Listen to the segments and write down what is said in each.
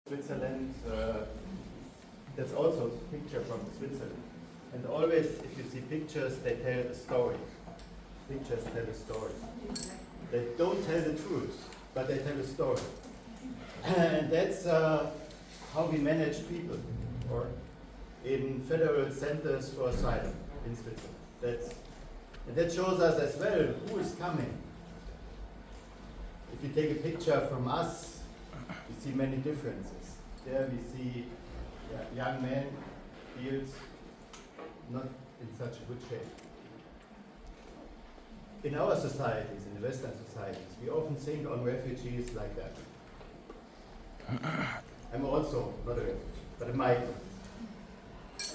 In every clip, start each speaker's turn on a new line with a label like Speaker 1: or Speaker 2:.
Speaker 1: Switzerland, that's also a picture from Switzerland. And always, if you see pictures, they tell a story. Pictures tell a story. They don't tell the truth, but they tell a story. And that's how we manage people, or in federal centers for asylum in Switzerland. And that shows us as well who is coming. If you take a picture from us, you see many differences. There we see young men, beards, not in such a good shape. In our societies, in the Western societies, we often think on refugees like that. I'm also not a refugee, but a migrant.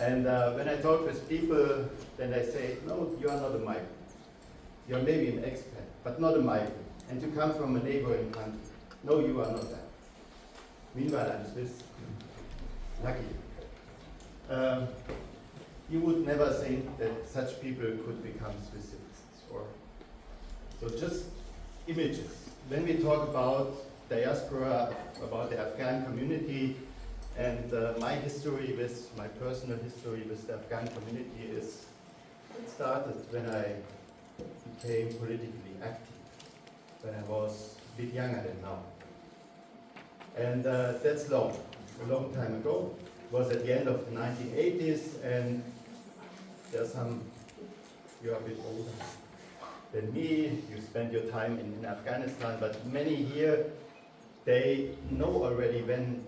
Speaker 1: And when I talk with people, then they say, no, you are not a migrant. You're maybe an expat, but not a migrant. And you come from a neighboring country. No, you are not that. Meanwhile, I'm Swiss. Lucky. You would never think that such people could become Swiss citizens. So just images. When we talk about diaspora, about the Afghan community, and my personal history with the Afghan community is, it started when I became politically active, when I was a bit younger than now. And that's a long time ago. It was at the end of the 1980s, and there's you're a bit older than me, you spent your time in Afghanistan, but many here, they know already when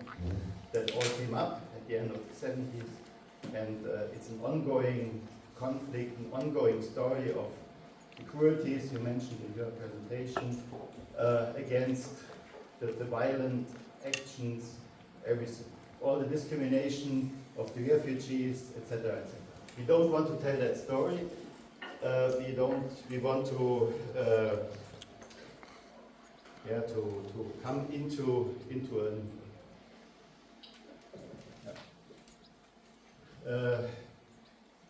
Speaker 1: that all came up at the end of the 70s, and it's an ongoing conflict, an ongoing story of the cruelties you mentioned in your presentation, against the violent actions, everything, all the discrimination of the refugees, etc., etc. We don't want to tell that story. We want to come into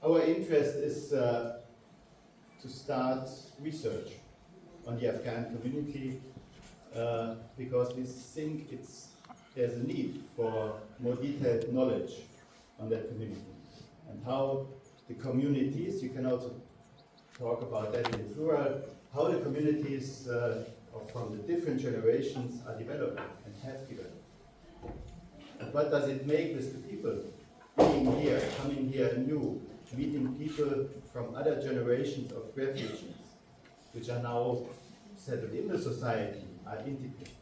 Speaker 1: our interest is to start research on the Afghan community because we think there's a need for more detailed knowledge on that community and how the communities, you can also talk about that in the plural, how the communities from the different generations are developing and have developed. And what does it make with the people being here, coming here anew, meeting people from other generations of refugees, which are now settled in the society, are integrated.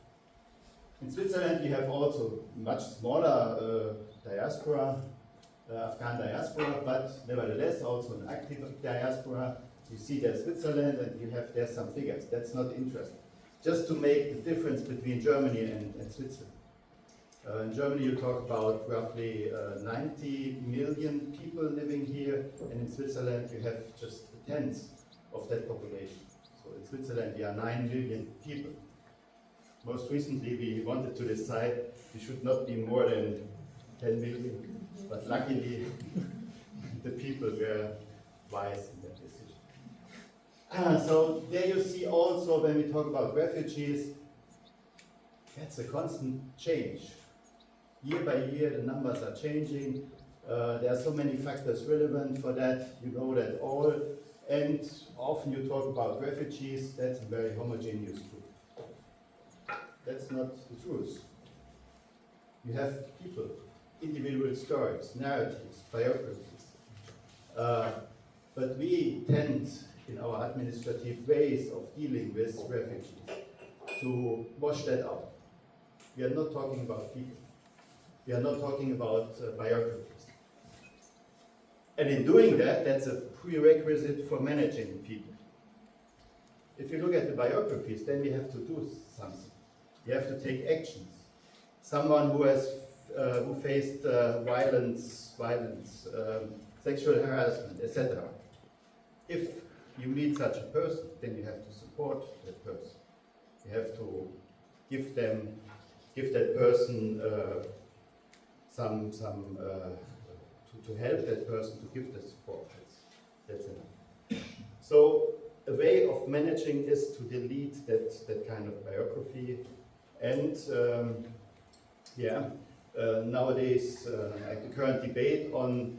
Speaker 1: In Switzerland we have also much smaller diaspora, Afghan diaspora, but nevertheless also an active diaspora. You see there's Switzerland and there's some figures. That's not interesting. Just to make the difference between Germany and Switzerland. In Germany you talk about roughly 90 million people living here, and in Switzerland you have just a tenth of that population. So in Switzerland we are 9 million people. Most recently we wanted to decide we should not be more than 10 million, but luckily the people were wise in that decision. So there you see also when we talk about refugees, that's a constant change. Year by year the numbers are changing. There are so many factors relevant for that, you know that all. And often you talk about refugees, that's a very homogeneous group. That's not the truth. You have people, individual stories, narratives, biographies. But we tend, in our administrative ways of dealing with refugees, to wash that out. We are not talking about people. We are not talking about biographies. And in doing that, that's a prerequisite for managing people. If you look at the biographies, then we have to do something. We have to take actions. Someone who faced violence, sexual harassment, etc. If you meet such a person, then you have to support that person. You have to give that person to help that person to give the support. That's enough. So a way of managing is to delete that kind of biography, and nowadays, like the current debate on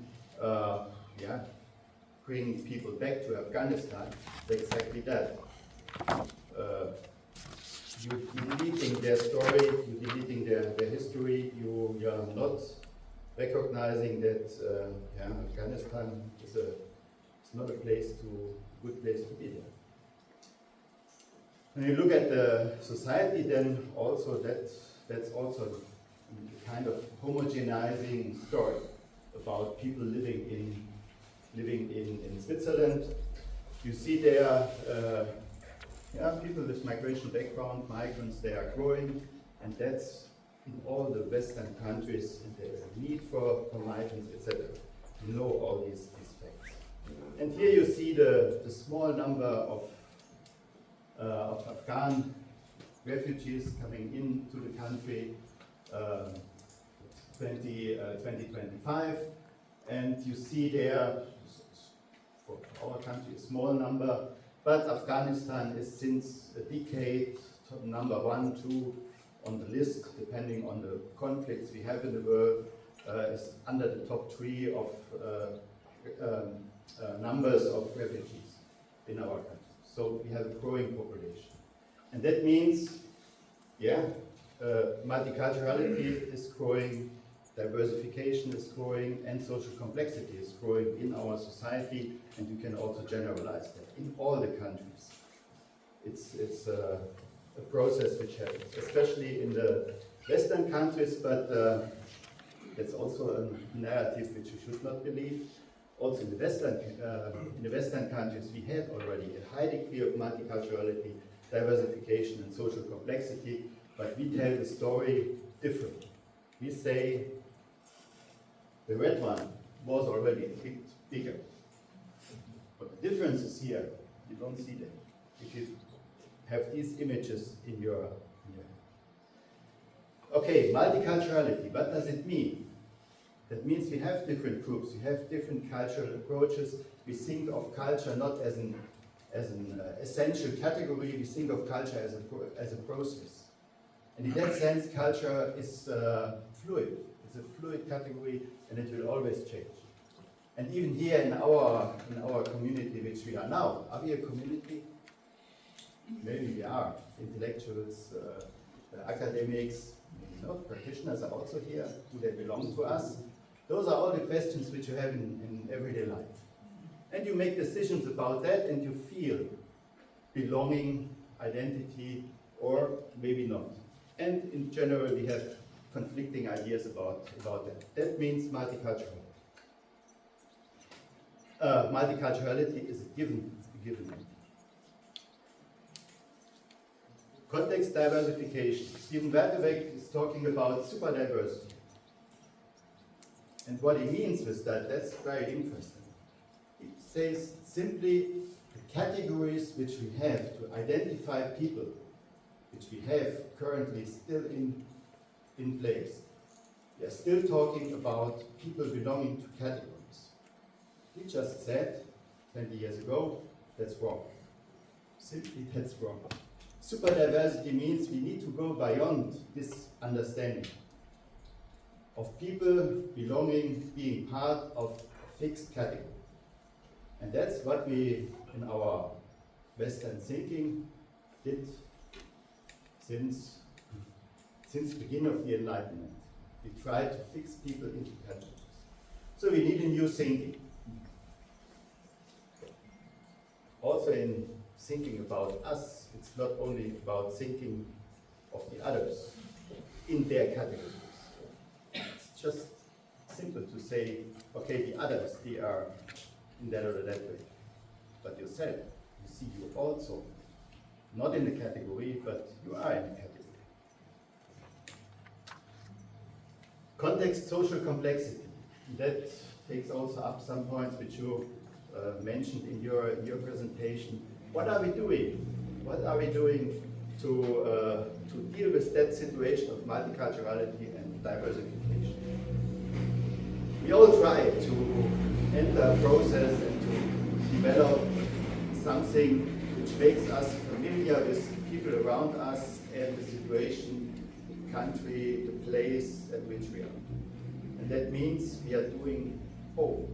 Speaker 1: bringing people back to Afghanistan, is exactly that. You're deleting their story, you're deleting their history, you are not recognizing that Afghanistan is not a good place to be there. When you look at the society, then also that's also a kind of homogenizing story about people living in Switzerland. You see there people with migration background, migrants, they are growing, and that's in all the Western countries, and there is a need for migrants, etc. You know all these facts. And here you see the small number of Afghan refugees coming into the country 2025, and you see there, for our country, a small number, but Afghanistan is since a decade number 1, 2 on the list, depending on the conflicts we have in the world, is under the top 3 of numbers of refugees in our country. So we have a growing population. And that means, multiculturality is growing, diversification is growing, and social complexity is growing in our society, and you can also generalize that in all the countries. It's a process which happens, especially in the Western countries, but that's also a narrative which you should not believe. Also in the Western countries, we have already a high degree of multiculturality, diversification, and social complexity, but we tell the story differently. We say the red one was already a bit bigger, but the difference is here. You don't see that if you have these images in your head. Okay, multiculturality, what does it mean? That means we have different groups, we have different cultural approaches. We think of culture not as an essential category, we think of culture as a process. And in that sense, culture is fluid. It's a fluid category, and it will always change. And even here in our community, which we are now, are we a community? Maybe we are. Intellectuals, academics, maybe not. Practitioners are also here. Do they belong to us? Those are all the questions which you have in everyday life. And you make decisions about that, and you feel belonging, identity, or maybe not. And in general, we have conflicting ideas about that. That means multicultural. Multiculturality is a given. Context diversification. Stephen Wertheweg is talking about superdiversity. And what he means with that, that's very interesting. He says simply the categories which we have to identify people, which we have currently still in place. We are still talking about people belonging to categories. We just said 20 years ago, that's wrong. Simply, that's wrong. Superdiversity means we need to go beyond this understanding of people belonging, being part of a fixed category. And that's what we, in our Western thinking, did since the beginning of the Enlightenment. We tried to fix people into categories. So we need a new thinking. Also in thinking about us, it's not only about thinking of the others in their categories. It's just simple to say, okay, the others, they are in that or that way. But yourself, you see you also, not in a category, but you are in a category. Context, social complexity. That takes also up some points which you mentioned in your presentation. What are we doing? What are we doing to deal with that situation of multiculturality and diversification? We all try to enter a process and to develop something which makes us familiar with people around us and the situation, the country, the place at which we are. And that means we are doing home,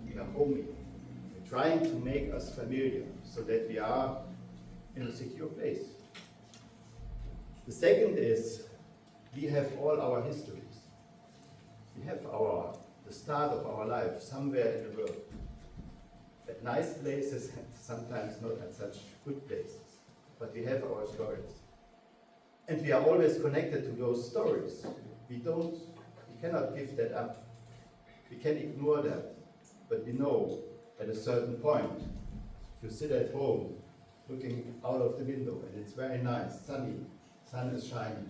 Speaker 1: we are homing. We're trying to make us familiar so that we are in a secure place. The second is we have all our histories. We have the start of our life somewhere in the world. At nice places and sometimes not at such good places. But we have our stories. And we are always connected to those stories. We cannot give that up. We can ignore that. But we know at a certain point, if you sit at home looking out of the window and it's very nice, sunny, sun is shining,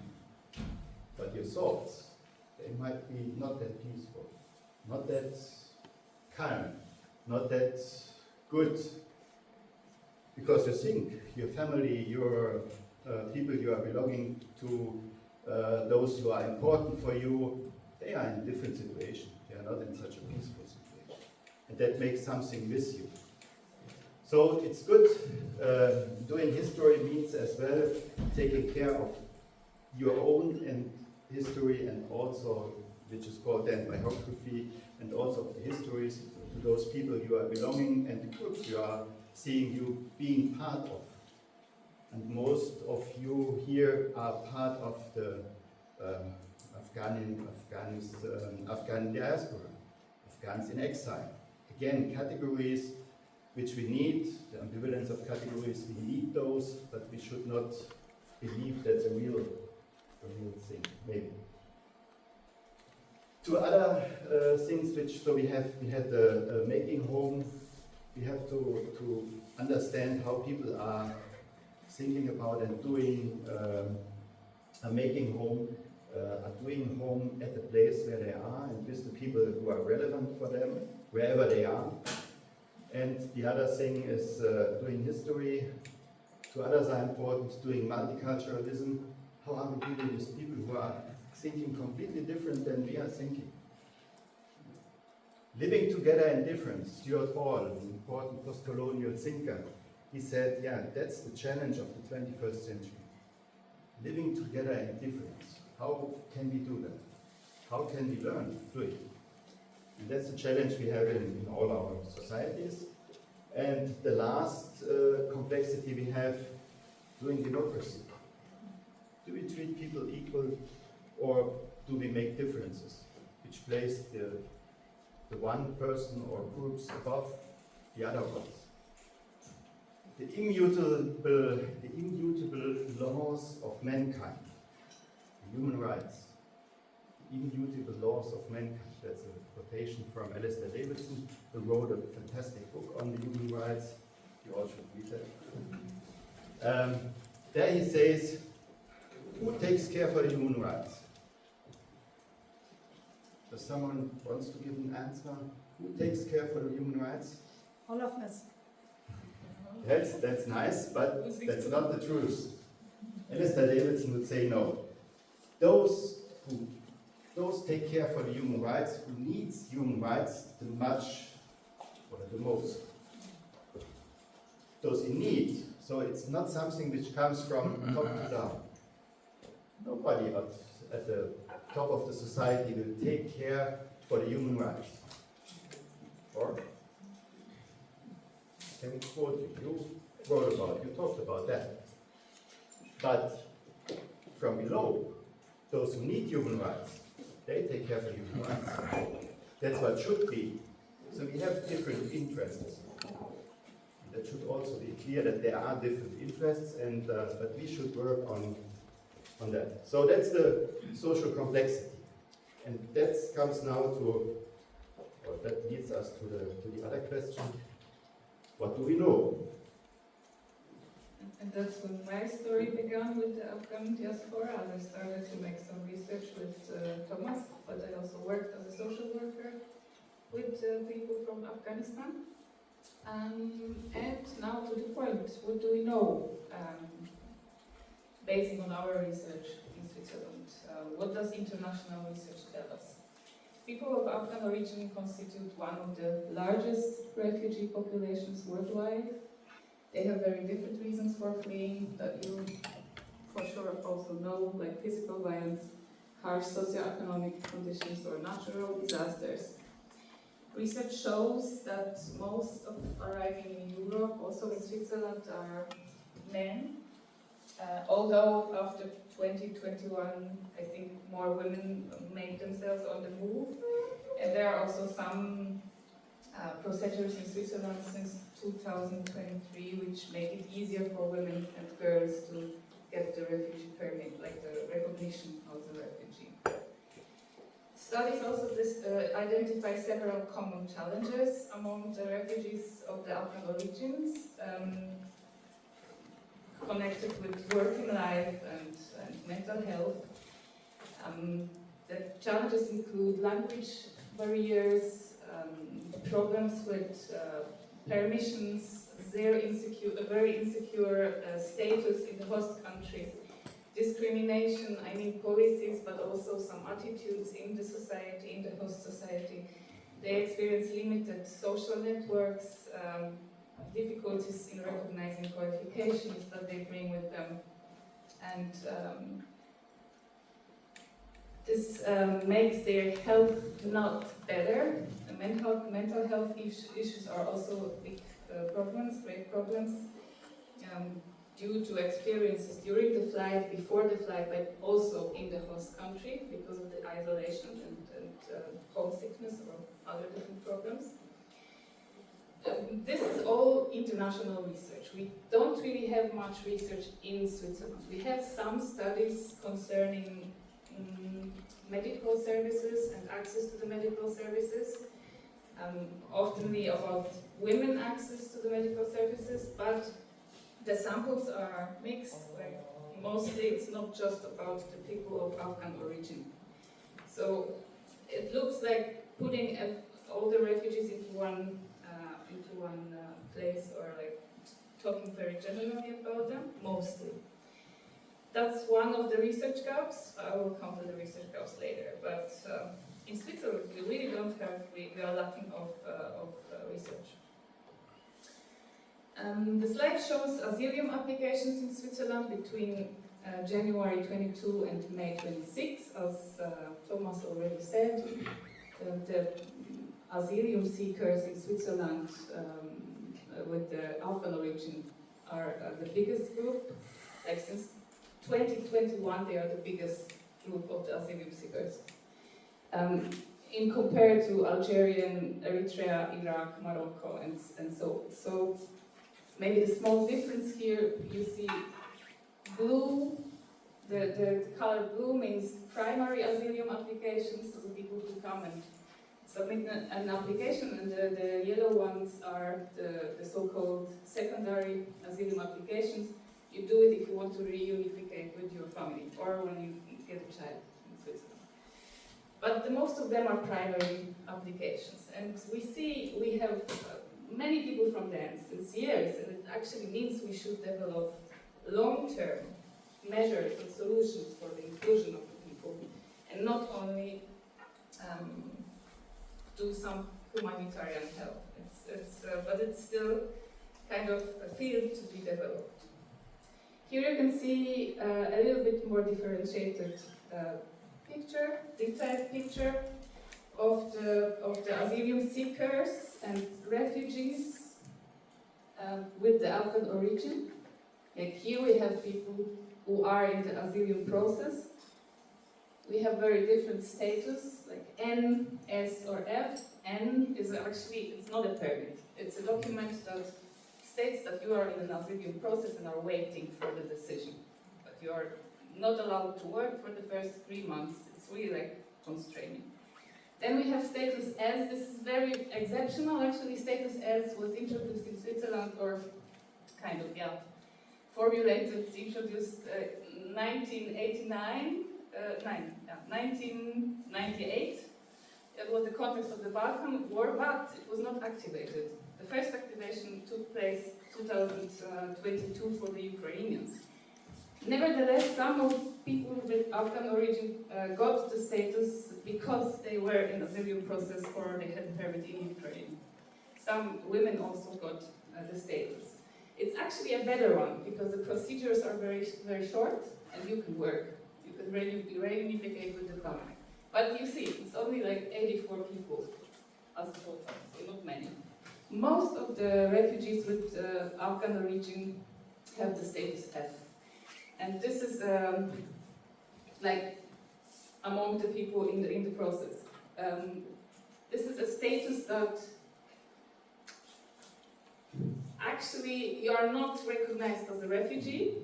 Speaker 1: but your thoughts, they might be not that peaceful, not that calm, not that good, because you think your family, your people you are belonging to, those who are important for you, they are in a different situation. They are not in such a peaceful situation. And that makes something with you. So it's good, doing history means as well taking care of your own and history, and also, which is called then biography, and also the histories to those people you are belonging and the groups you are seeing you being part of. And most of you here are part of the Afghan diaspora, Afghans in exile. Again, categories which we need, the ambivalence of categories, we need those, but we should not believe that's a real thing, maybe. Two other things which, so we had the making home. We have to understand how people are thinking about and doing a making home, doing home at the place where they are and with the people who are relevant for them, wherever they are. And the other thing is doing history. Two others are important, doing multiculturalism. How are we dealing with people who are thinking completely different than we are thinking? Living together in difference. Stuart Hall, an important post-colonial thinker, he said, yeah, that's the challenge of the 21st century. Living together in difference. How can we do that? How can we learn to do it? And that's the challenge we have in all our societies. And the last complexity we have, doing democracy. Do we treat people equal, or do we make differences which place the one person or groups above the other ones? The immutable laws of mankind, human rights, immutable laws of mankind. That's a quotation from Alistair Davidson, who wrote a fantastic book on the human rights. You all should read that. There he says, who takes care for the human rights? Does someone wants to give an answer? Who takes care for the human rights?
Speaker 2: All of us.
Speaker 1: That's nice, but that's not the truth. Alistair Davidson would say no. Those take care for the human rights, who needs human rights the most. Those in need. So it's not something which comes from top to down. Nobody at the top of the society will take care for the human rights. Or can we quote you? You talked about that. But from below, those who need human rights, they take care of human rights. That's what should be. So we have different interests. That should also be clear that there are different interests, and but we should work on that. So that's the social complexity, and that comes now to, or that leads us to the other question: what do we know?
Speaker 3: And that's when my story began with the Afghan diaspora, as I started to make some research with Thomas, but I also worked as a social worker with people from Afghanistan. And now to the point, what do we know, based on our research in Switzerland? What does international research tell us? People of Afghan origin constitute one of the largest refugee populations worldwide. They have very different reasons for fleeing that you for sure also know, like physical violence, harsh socioeconomic conditions or natural disasters. Research shows that most of arriving in Europe, also in Switzerland, are men. Although after 2021, I think more women make themselves on the move. And there are also some procedures in Switzerland since 2023 which make it easier for women and girls to get the refugee permit, like the recognition of the refugee. Studies also identify several common challenges among the refugees of the Afghan origins, connected with working life and mental health. The challenges include language barriers, problems with permissions, very insecure status in the host countries, discrimination, I mean policies, but also some attitudes in the society, in the host society. They experience limited social networks, difficulties in recognizing qualifications that they bring with them, and this makes their health not better. The mental health issues are also big great problems, due to experiences during the flight, before the flight, but also in the host country because of the isolation and homesickness or other different problems. This is all international research. We don't really have much research in Switzerland. We have some studies concerning medical services and access to the medical services, oftenly about women access to the medical services, but the samples are mixed. Like mostly it's not just about the people of Afghan origin. So it looks like putting all the refugees into one place, or like talking very generally about them, mostly. That's one of the research gaps. I will come to the research gaps later. But in Switzerland, we really don't have, we are lacking of research. The slide shows asylum applications in Switzerland between January 22 and May 26. As Thomas already said, the asylum seekers in Switzerland with the Afghan origin are the biggest group. Like since 2021, they are the biggest group of the asylum seekers. In compared to Algerian, Eritrea, Iraq, Morocco, and so maybe the small difference here, you see blue, the color blue means primary asylum applications, so the people who come and submit an application, and the yellow ones are the so-called secondary asylum applications. You do it if you want to reunificate with your family, or when you get a child in Switzerland. But most of them are primary applications, and we have many people from there since years, and it actually means we should develop long-term measures and solutions for the inclusion of the people, and not only do some humanitarian help. But it's still kind of a field to be developed. Here you can see a little bit more differentiated picture, detailed picture of the asylum seekers and refugees with the Afghan origin. Like here we have people who are in the asylum process. We have very different status, like N, S, or F. N is actually, it's not a permit. It's a document that states that you are in an asylum process and are waiting for the decision. But you are not allowed to work for the first 3 months. It's really like constraining. Then we have status S. This is very exceptional. Actually, status S was introduced in Switzerland, or kind of, formulated, introduced 1998. It was the context of the Balkan War, but it was not activated. The first activation took place 2022 for the Ukrainians. Nevertheless, some of people with Afghan origin got the status because they were in asylum process or they had a permit in Ukraine. Some women also got the status. It's actually a better one because the procedures are very, very short and you can work. You could reunificate with the family. But you see, it's only like 84 people as a total, so not many. Most of the refugees with Afghan origin have the status F. And this is like among the people in the process. This is a status that actually you are not recognized as a refugee.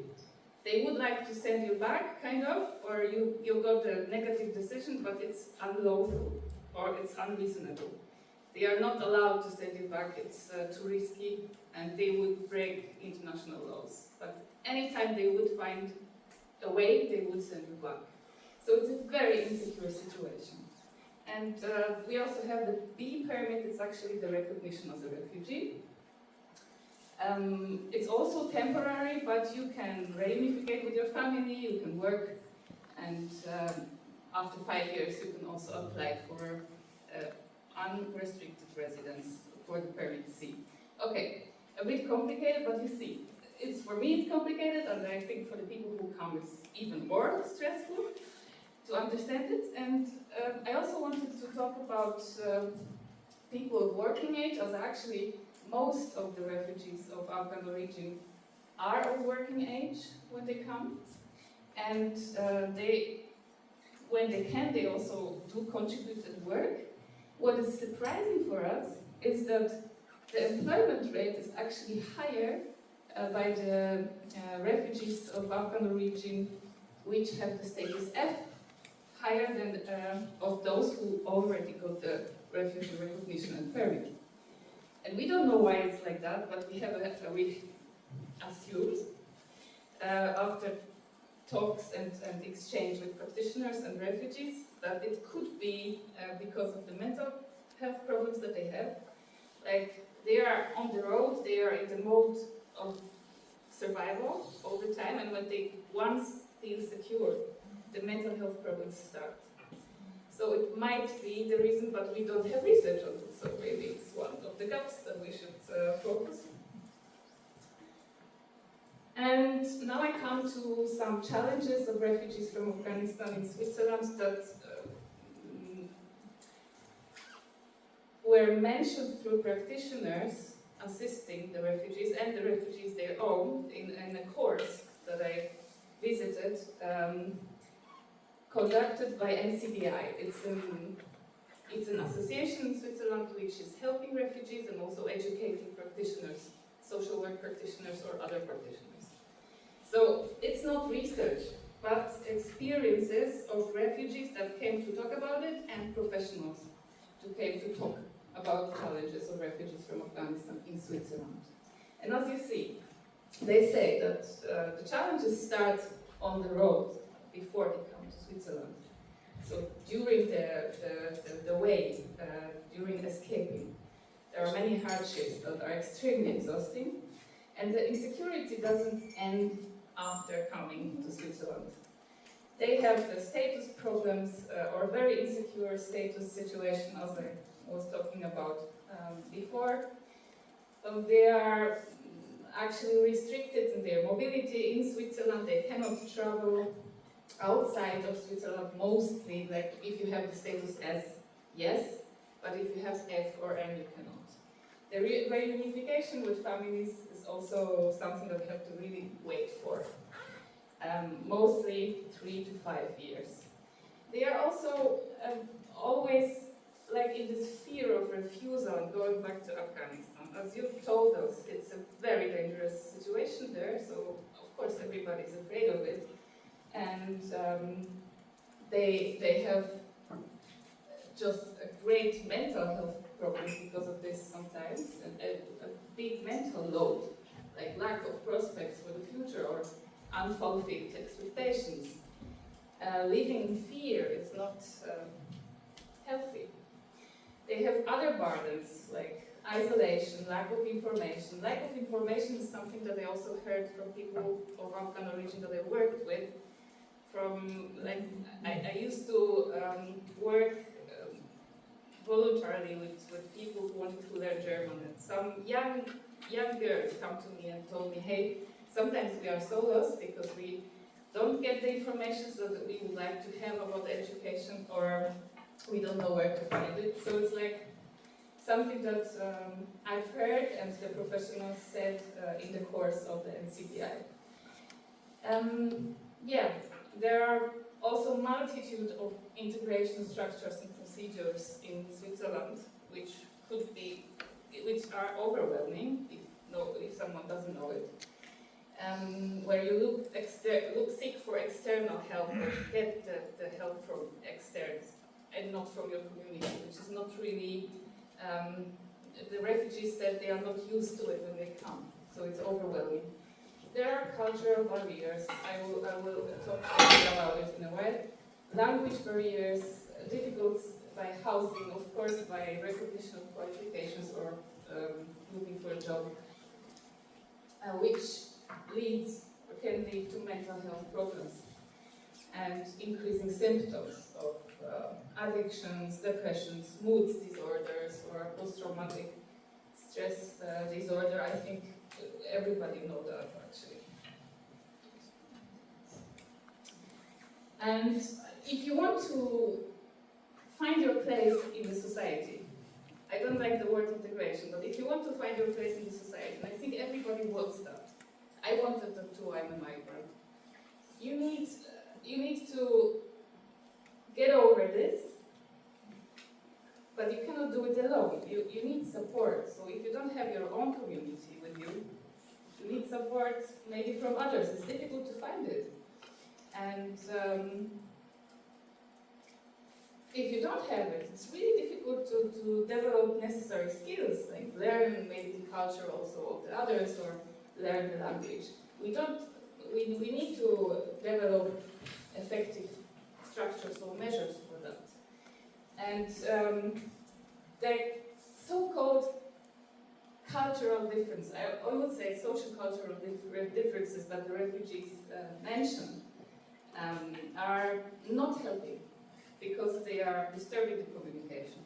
Speaker 3: They would like to send you back, kind of, or you got a negative decision, but it's unlawful or it's unreasonable. They are not allowed to send you back, it's too risky, and they would break international laws. But anytime they would find a way, they would send you back. So it's a very insecure situation. And we also have the B permit, it's actually the recognition as a refugee. It's also temporary, but you can reunificate with your family, you can work, and after 5 years you can also apply for unrestricted residence for the permit C. Okay, a bit complicated, but you see, for me it's complicated, and I think for the people who come it's even more stressful to understand it. And I also wanted to talk about people of working age, as actually most of the refugees of Afghan origin are of working age when they come, and when they can, they also do contribute at work. What is surprising for us is that the employment rate is actually higher by the refugees of Afghan origin which have the status F, higher than of those who already got the refugee recognition and permit. And we don't know why it's like that, but we assumed after talks and exchange with practitioners and refugees that it could be because of the mental health problems that they have. Like, they are on the road, they are in the mode of survival all the time, and when they once feel secure, the mental health problems start. So it might be the reason, but we don't have research on it, so maybe it's one of the gaps that we should focus on. And now I come to some challenges of refugees from Afghanistan in Switzerland that were mentioned through practitioners assisting the refugees and the refugees their own in a course that I visited, conducted by NCBI. It's an association in Switzerland which is helping refugees and also educating practitioners, social work practitioners or other practitioners. So it's not research, but experiences of refugees that came to talk about it and professionals who came to talk about the challenges of refugees from Afghanistan in Switzerland. And as you see, they say that the challenges start on the road before they come to Switzerland. So during the way, during escaping, there are many hardships that are extremely exhausting, and the insecurity doesn't end after coming to Switzerland. They have the status problems or very insecure status situation, as I was talking about before. They are actually restricted in their mobility in Switzerland. They cannot travel outside of Switzerland mostly, like if you have the status S, yes, but if you have F or M, you cannot. The reunification with families is also something that we have to really wait for. Mostly 3 to 5 years. They are also always like in this fear of refusal and going back to Afghanistan. As you've told us, it's a very dangerous situation there, so of course everybody is afraid of it. And they have just a great mental health problem because of this sometimes, and a big mental load, like lack of prospects for the future or unfulfilled expectations. Living in fear is not healthy. They have other burdens like isolation, lack of information. Lack of information is something that I also heard from people of Afghan origin that I worked with. I used to work voluntarily with people who wanted to learn German, and some young girls come to me and told me, hey, sometimes we are so lost because we don't get the information that we would like to have about education, or we don't know where to find it. So it's like something that I've heard and the professionals said in the course of the NCBI. Yeah, there are also multitude of integration structures and procedures in Switzerland, which are overwhelming if someone doesn't know it. Where you seek for external help or get the help from externs and not from your community, which is not really, the refugees said they are not used to it when they come, so it's overwhelming. There are cultural barriers. I will talk about it in a while. Language barriers, difficult by housing, of course, by recognition of qualifications or looking for a job, which can lead to mental health problems and increasing symptoms of addictions, depressions, mood disorders, or post-traumatic stress disorder. I think everybody knows that, actually. And if you want to find your place in the society, I don't like the word integration, but if you want to find your place in the society, and I think everybody wants that. I wanted that too, I'm a migrant. You need to get over this, but you cannot do it alone. You need support. So if you don't have your own community with you, you need support maybe from others. It's difficult to find it. And if you don't have it, it's really difficult to develop necessary skills, like learn maybe the culture also of the others, or learn the language. We need to develop effective structures or measures for that. And the so-called cultural difference, I would say social cultural differences that the refugees mention are not healthy, because they are disturbing the communication.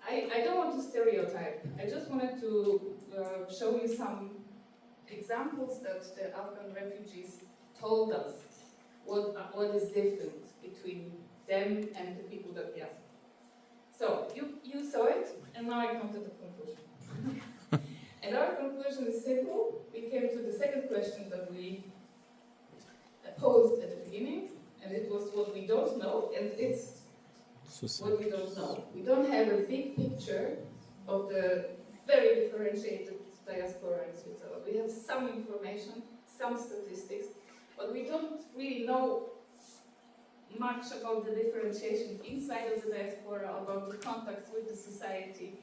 Speaker 3: I don't want to stereotype. I just wanted to show you some examples that the Afghan refugees told us what is different between them and the people that we asked. So you saw it, and now I come to the conclusion. And our conclusion is simple. We came to the second question that we posed at the beginning, and it was what we don't know, and it's what we don't know. We don't have a big picture of the very differentiated diaspora in Switzerland. We have some information, some statistics, but we don't really know much about the differentiation inside of the diaspora, about the contacts with the society,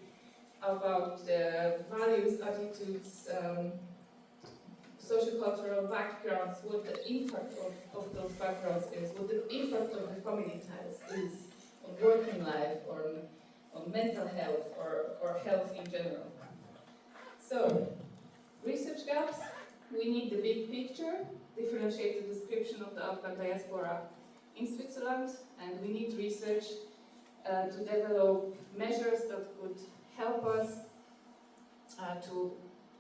Speaker 3: about the values, attitudes, social-cultural backgrounds, what the impact of those backgrounds is, what the impact of the family ties is on working life, or on mental health, or health in general. So, research gaps, we need the big picture, differentiated description of the Afghan diaspora in Switzerland, and we need research to develop measures that could help us to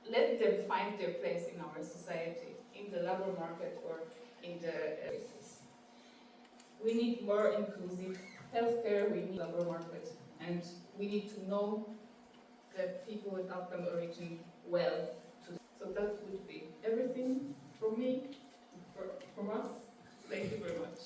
Speaker 3: let them find their place in our society, in the labor market or in the places. We need more inclusive healthcare, we need labor market, and we need to know the people with Afghan origin well. So that would be everything from me, from us. Thank you very much.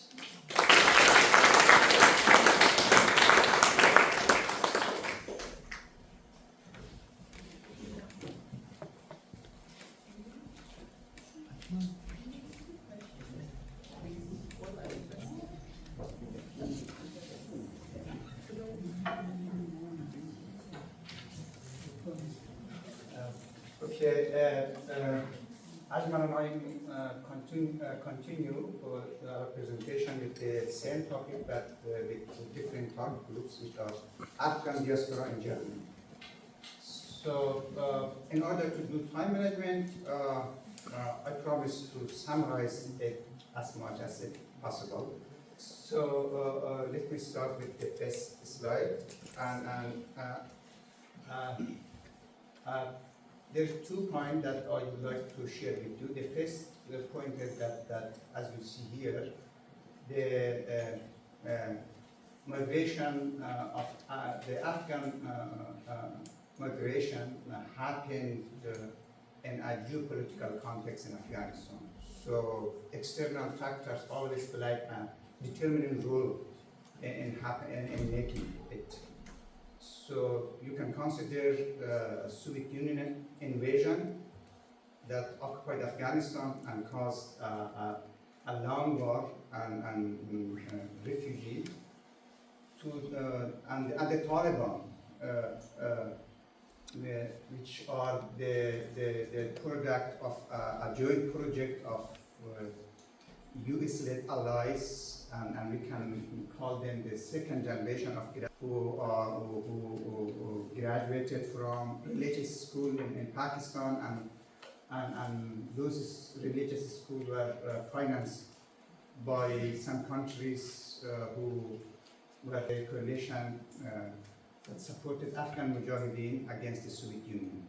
Speaker 2: Ajmal and I continue our presentation with the same topic, but with different target groups, which are Afghan diaspora in Germany. So, in order to do time management, I promise to summarize it as much as possible. So, let me start with the first slide. There are 2 points that I would like to share with you. The first point is that as you see here, the migration of the Afghan migration happened in a geopolitical context in Afghanistan. So external factors always play a determining role in making it. So you can consider Soviet Union invasion that occupied Afghanistan and caused a long war and refugee and the Taliban, which are the product of a joint project of US-led allies, and we can call them the second generation of who graduated from religious school in Pakistan, and those religious schools were financed by some countries who were a coalition that supported Afghan Mujahideen against the Soviet Union.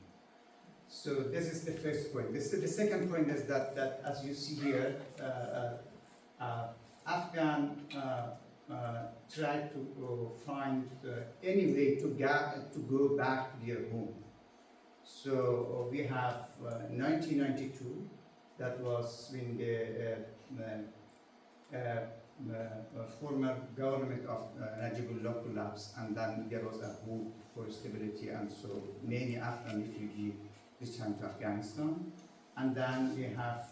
Speaker 2: So this is the first point. The second point is that as you see here, Afghan tried to find any way to go back to their home. So we have 1992, that was when the former government of Najibullah collapsed, and then there was a hope for stability, and so many Afghan refugees returned to Afghanistan. And then we have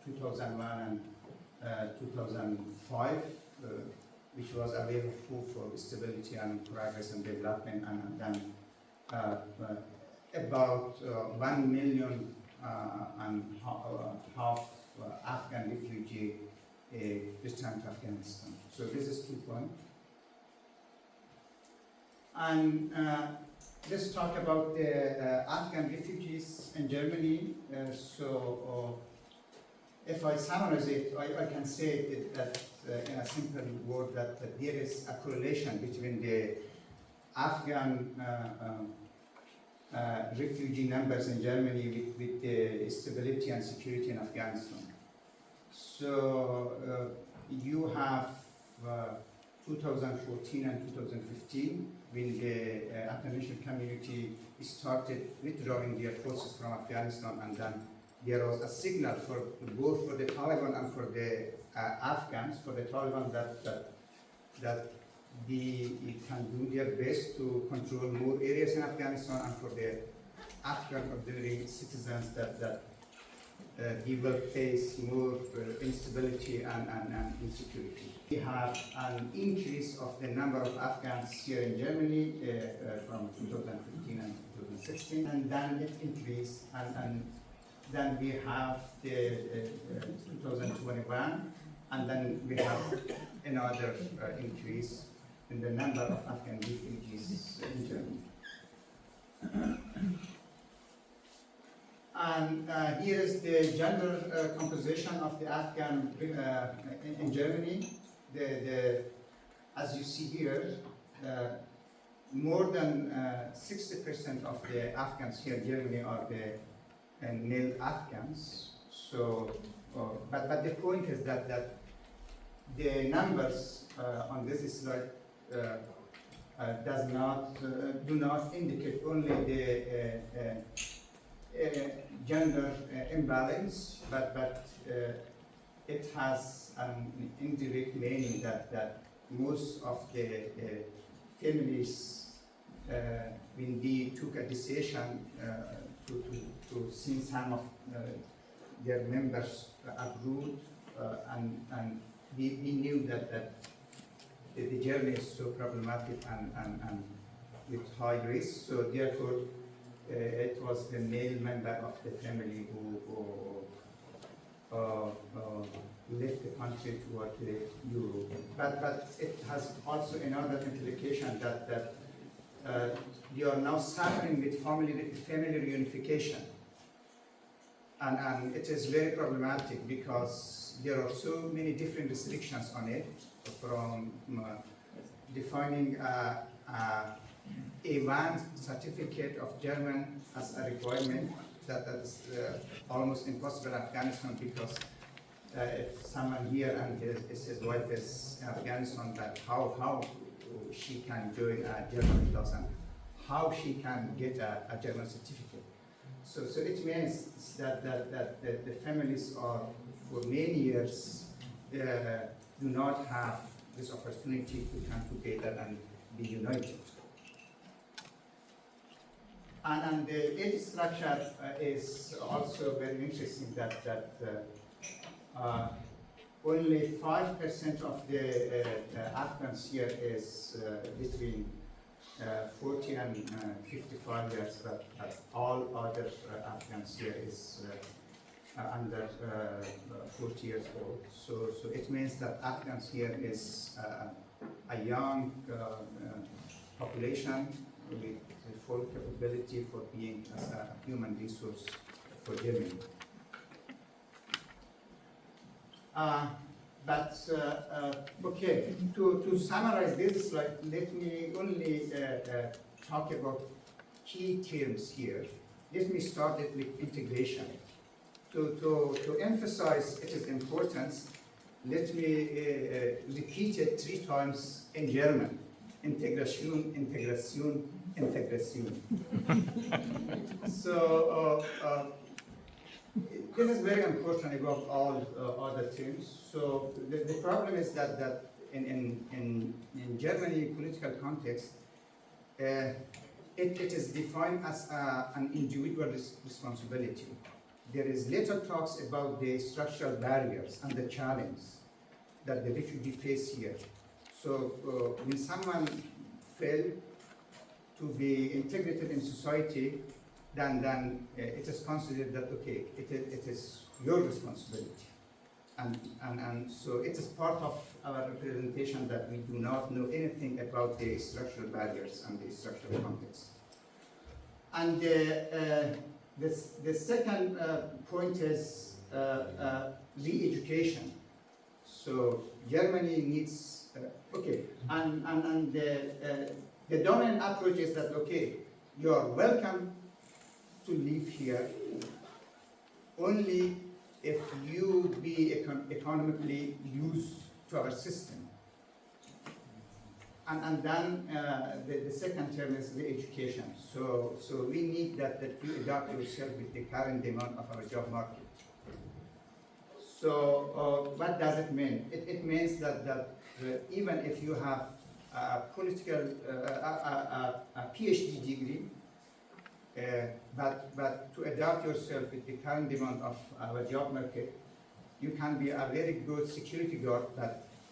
Speaker 2: 2001 and 2005, which was a wave of hope for stability and progress and development, and then about 1 million and half Afghan refugees returned to Afghanistan. So this is 2 points. And let's talk about the Afghan refugees in Germany. If I summarize it, I can say that in a simple word that there is a correlation between the Afghan refugee numbers in Germany with the stability and security in Afghanistan. So you have 2014 and 2015, when the international community started withdrawing their forces from Afghanistan, and then there was a signal for both for the Taliban and for the Afghans, for the Taliban that they can do their best to control more areas in Afghanistan, and for the Afghan ordinary citizens that they will face more instability and insecurity. We have an increase of the number of Afghans here in Germany from 2015 and 2016, and then it increased, and then we have the 2021, and then we have another increase in the number of Afghan refugees in Germany. And here is the gender composition of the Afghan in Germany. As you see here, more than 60% of the Afghans here in Germany are the male Afghans. So, but the point is that the numbers on this slide do not indicate only the gender imbalance, but it has an indirect meaning that most of the families, when they took a decision to send some of their members abroad, and we knew that the journey is so problematic and with high risk, so therefore it was the male member of the family who left the country toward Europe. But it has also another implication that they are now suffering with family reunification. And it is very problematic because there are so many different restrictions on it, from defining A1 certificate of German as a requirement. That is almost impossible in Afghanistan because if someone here and his wife is in Afghanistan, that how she can join a German class and how she can get a German certificate. So it means that the families are for many years do not have this opportunity to come together and be united. And the age structure is also very interesting that only 5% of the Afghans here is between 40 and 55 years, but all other Afghans here is under 40 years old. So it means that Afghans here is a young population with full capability for being as a human resource for Germany. Okay, to summarize this slide, let me only talk about key terms here. Let me start it with integration. To emphasize its importance, let me repeat it 3 times in German. Integration, integration, integration. So this is very important above all other terms. So the problem is that in Germany political context, it is defined as an individual responsibility. There is little talks about the structural barriers and the challenge that the refugee face here. So when someone fails to be integrated in society, then it is considered that, okay, it is your responsibility. And so it is part of our representation that we do not know anything about the structural barriers and the structural context. And the second point is re-education. So Germany needs, okay, and the dominant approach is that, okay, you are welcome to live here only if you be economically used to our system. And then the second term is the education. So we need that you adapt yourself with the current demand of our job market. So what does it mean? It means that even if you have a PhD degree, but to adapt yourself with the current demand of our job market, you can be a very good security guard,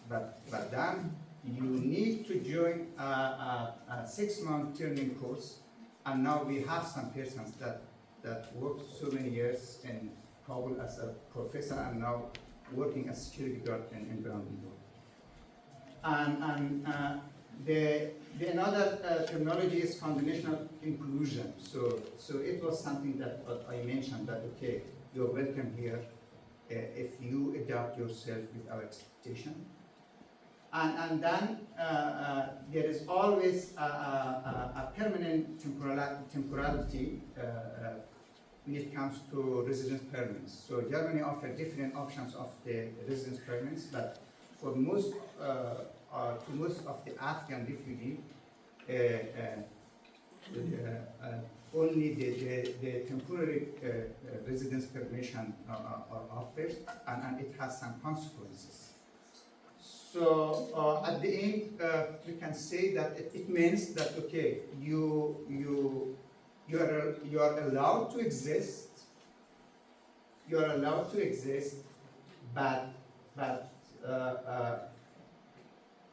Speaker 2: but then you need to join a 6-month training course. And now we have some persons that worked so many years in Kabul as a professor and now working as security guard in Brandenburg. And the another terminology is combinational inclusion. So it was something that I mentioned that, okay, you're welcome here if you adapt yourself with our expectation. And then there is always a permanent temporality when it comes to residence permits. So Germany offers different options of the residence permits, but for most of the Afghan refugees, only the temporary residence permission are offered, and it has some consequences. So at the end, we can say that it means that, okay, you are allowed to exist. You are allowed to exist, but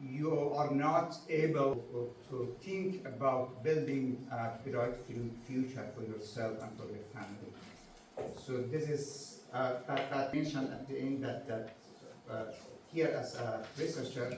Speaker 2: you are not able to think about building a bright future for yourself and for your family. So this is that mentioned at the end that here as a researcher,